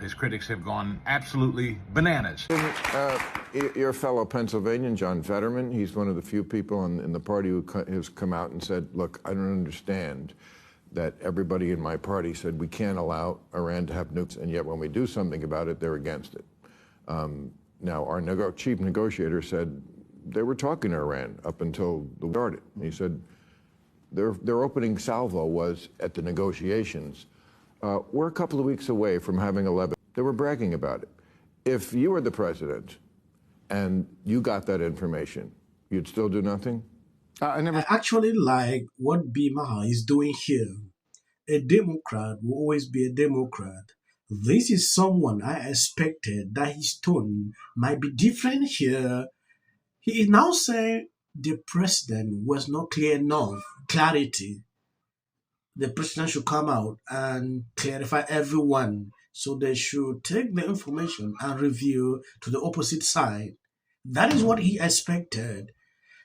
His critics have gone absolutely bananas. Your fellow Pennsylvanian, John Fetterman, he's one of the few people in the party who has come out and said, look, I don't understand that everybody in my party said we can't allow Iran to have nukes, and yet when we do something about it, they're against it. Now, our chief negotiator said they were talking to Iran up until the war started. He said their opening salvo was at the negotiations. We're a couple of weeks away from having 11. They were bragging about it. If you were the president and you got that information, you'd still do nothing? I actually like what Maher is doing here. A Democrat will always be a Democrat. This is someone I expected that his tone might be different here. He is now saying the president was not clear enough. Clarity. The president should come out and clarify everyone. So they should take the information and review to the opposite side. That is what he expected.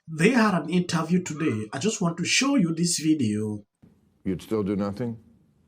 They had an interview today. I just want to show you this video. You'd still do nothing?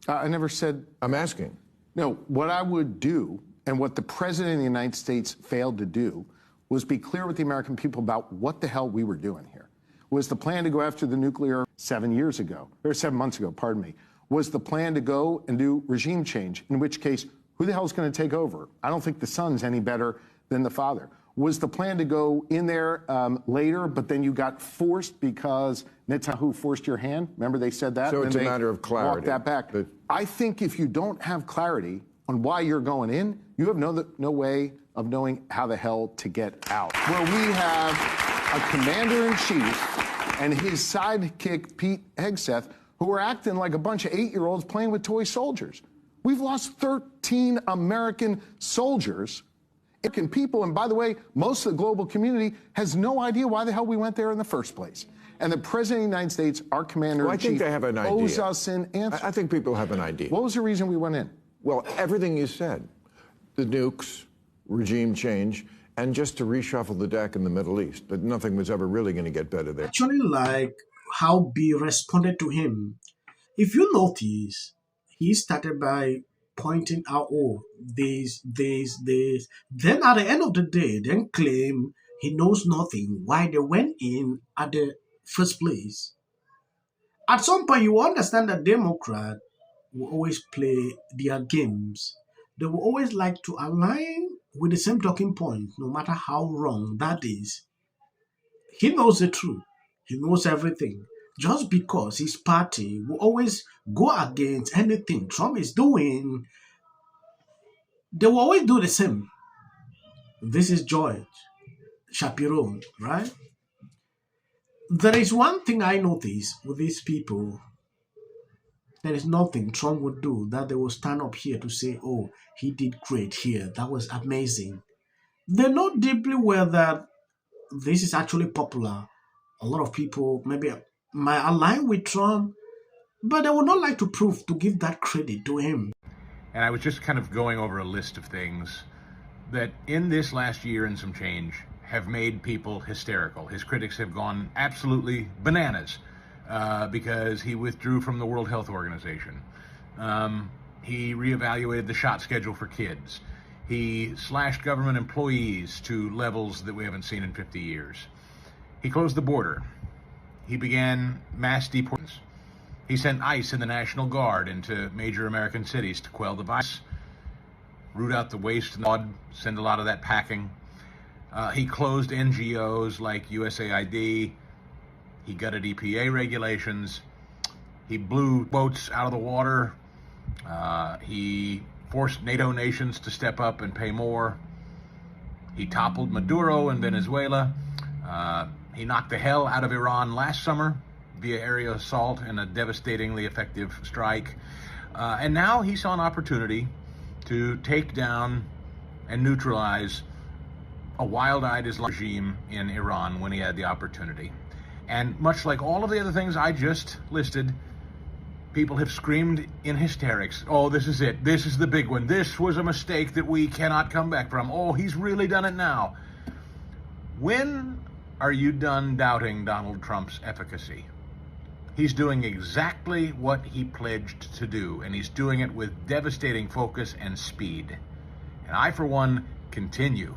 I never said... I'm asking. No, what I would do, and what the President of the United States failed to do, was be clear with the American people about what the hell we were doing here. Was the plan to go after the nuclear 7 months ago, pardon me. Was the plan to go and do regime change, in which case, who the hell is going to take over? I don't think the son's any better than the father. Was the plan to go in there later, but then you got forced because Netanyahu forced your hand? Remember they said that? So it's a matter of clarity. Walked that back. I think if you don't have clarity on why you're going in, you have no way of knowing how the hell to get out. Where we have a commander-in-chief and his sidekick, Pete Hegseth, who are acting like a bunch of 8-year-olds playing with toy soldiers. We've lost 13 American soldiers. American people, and by the way, most of the global community has no idea why the hell we went there in the first place. And the President of the United States, our commander-in-chief, owes us an answer. I think people have an idea. What was the reason we went in? Well, everything you said. The nukes, regime change, and just to reshuffle the deck in the Middle East. But nothing was ever really going to get better there. Actually like how B responded to him. If you notice, he started by pointing out, oh, this. Then at the end of the day, then claim he knows nothing, why they went in at the first place. At some point, you understand that Democrats will always play their games. They will always like to align with the same talking point, no matter how wrong that is. He knows the truth. He knows everything. Just because his party will always go against anything Trump is doing, they will always do the same. This is Josh Shapiro, right? There is one thing I notice with these people. There is nothing Trump would do that they will stand up here to say, oh, he did great here. That was amazing. They know deeply well that this is actually popular. A lot of people maybe might align with Trump, but they would not like to give that credit to him. And I was just kind of going over a list of things that in this last year and some change have made people hysterical. His critics have gone absolutely bananas because he withdrew from the World Health Organization. He reevaluated the shot schedule for kids. He slashed government employees to levels that we haven't seen in 50 years. He closed the border. He began mass deportations. He sent ICE and the National Guard into major American cities to quell the virus, root out the waste and the mud, send a lot of that packing. He closed NGOs like USAID. He gutted EPA regulations. He blew boats out of the water. He forced NATO nations to step up and pay more. He toppled Maduro in Venezuela. He knocked the hell out of Iran last summer via aerial assault and a devastatingly effective strike. And now he saw an opportunity to take down and neutralize a wild-eyed Islamic regime in Iran when he had the opportunity. And much like all of the other things I just listed, people have screamed in hysterics, oh, this is it. This is the big one. This was a mistake that we cannot come back from. Oh, he's really done it now. When are you done doubting Donald Trump's efficacy? He's doing exactly what he pledged to do, and he's doing it with devastating focus and speed. And I, for one, continue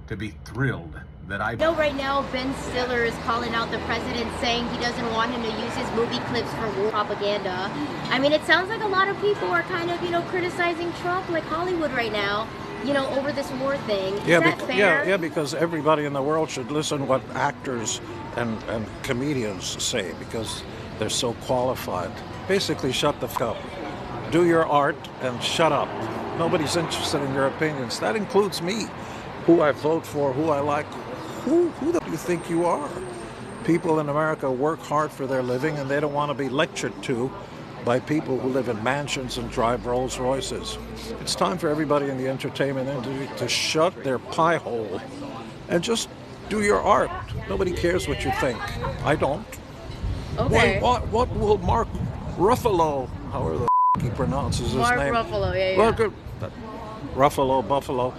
to be thrilled that I know right now Ben Stiller is calling out the president, saying he doesn't want him to use his movie clips for war propaganda. I mean, it sounds like a lot of people are kind of, criticizing Trump, like Hollywood right now, over this war thing. Is that fair? Yeah, because everybody in the world should listen to what actors and comedians say, because they're so qualified. Basically, shut the f*** up. Do your art and shut up. Nobody's interested in your opinions. That includes me, who I vote for, who I like. Who do you think you are? People in America work hard for their living, and they don't want to be lectured to by people who live in mansions and drive Rolls Royces. It's time for everybody in the entertainment industry to shut their pie hole and just do your art. Nobody cares what you think. I don't. Okay. What will Mark Ruffalo, however the he pronounces his name. Mark Ruffalo, yeah. Ruffalo, Buffalo.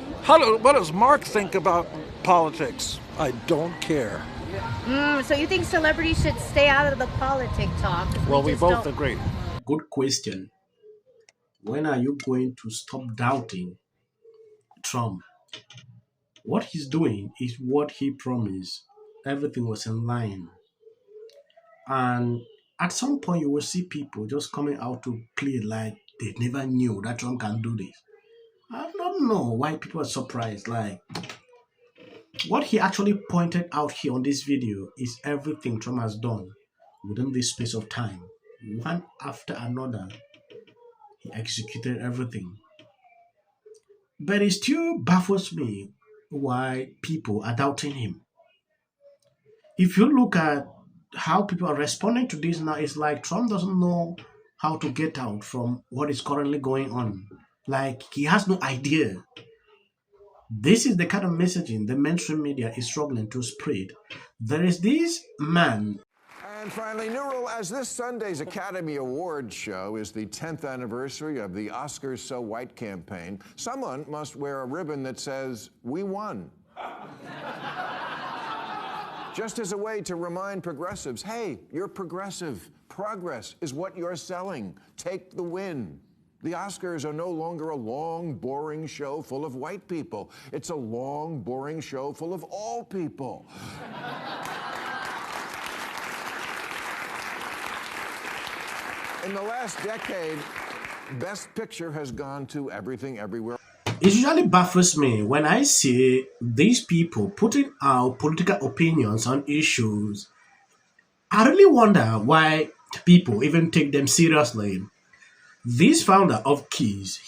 What does Mark think about politics? I don't care. So you think celebrities should stay out of the politic talk? Well, we both agree. Good question. When are you going to stop doubting Trump? What he's doing is what he promised. Everything was in line. And at some point, you will see people just coming out to play like they never knew that Trump can do this. I don't know why people are surprised. Like, what he actually pointed out here on this video is everything Trump has done within this space of time. One after another, he executed everything. But it still baffles me why people are doubting him. If you look at how people are responding to this now, it's like Trump doesn't know how to get out from what is currently going on. Like, he has no idea. This is the kind of messaging the mainstream media is struggling to spread. There is this man. And finally, new rule, as this Sunday's Academy Awards show is the 10th anniversary of the Oscars So White campaign, someone must wear a ribbon that says, "We won." Just as a way to remind progressives, hey, you're progressive. Progress is what you're selling. Take the win. The Oscars are no longer a long, boring show full of white people. It's a long, boring show full of all people. In the last decade, Best Picture has gone to Everything Everywhere. It usually baffles me when I see these people putting out political opinions on issues. I really wonder why people even take them seriously. This founder of Keys,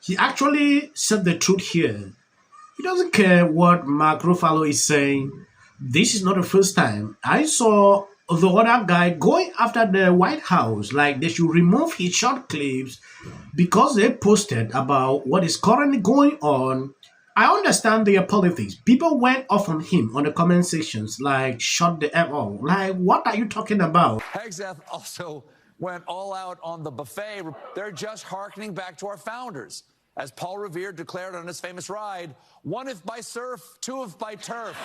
he actually said the truth here. He doesn't care what Mark Ruffalo is saying. This is not the first time. I saw the other guy going after the White House, like they should remove his short clips because they posted about what is currently going on. I understand their politics. People went off on him on the comment sections, like, shut the F off. Like, what are you talking about? Hegseth also went all out on the buffet. They're just hearkening back to our founders. As Paul Revere declared on his famous ride, one if by surf, two if by turf.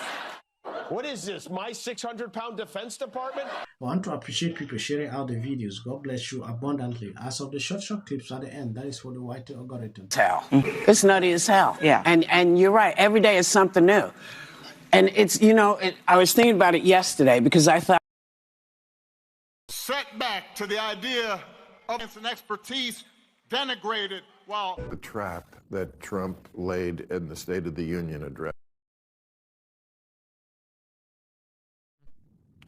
What is this, my 600-pound Defense Department? I want to appreciate people sharing out the videos. God bless you abundantly. As of the short clips at the end, that is for the white algorithm. It's nutty as hell. Yeah. And you're right. Every day is something new. And it's, I was thinking about it yesterday because I thought. Set back to the idea of an expertise denigrated while. The trap that Trump laid in the State of the Union address.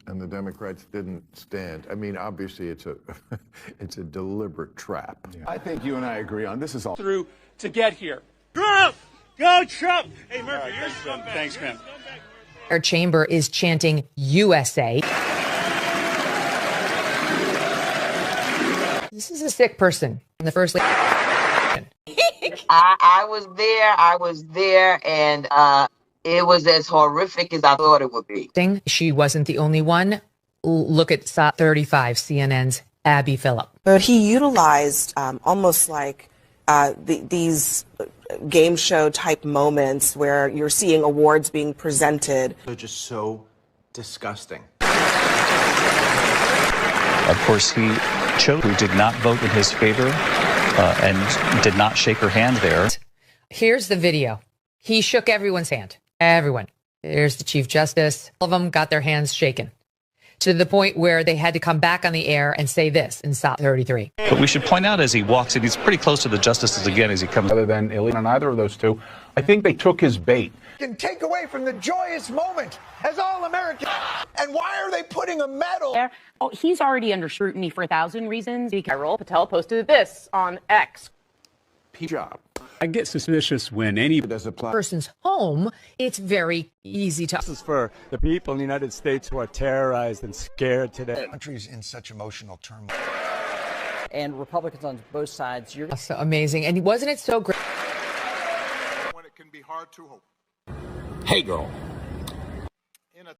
And the Democrats didn't stand. I mean, obviously, it's a deliberate trap. Yeah. I think you and I agree on this is all through to get here. Trump! Go Trump! Hey, Murphy, you're scumbag. Thanks, man. Our chamber is chanting USA. This is a sick person in the first. I was there, and it was as horrific as I thought it would be. She wasn't the only one. Look at 35, CNN's Abby Phillip. But he utilized almost like these game show type moments where you're seeing awards being presented. They're just so disgusting. Of course, he chose who did not vote in his favor and did not shake her hand there. Here's the video. He shook everyone's hand. Everyone. There's the Chief Justice. All of them got their hands shaken to the point where they had to come back on the air and say this in SOT 33. But we should point out as he walks in, he's pretty close to the justices again as he comes. Other than illegal on either of those two, I think they took his bait. Can take away from the joyous moment as all Americans. And why are they putting a medal? Oh, he's already under scrutiny for 1,000 reasons. Viral Patel posted this on X. Job. I get suspicious when any person's home, it's very easy to. This is for the people in the United States who are terrorized and scared today. The country's in such emotional turmoil. And Republicans on both sides. You're so amazing. And wasn't it so great? When it can be hard to hope. Hey, girl.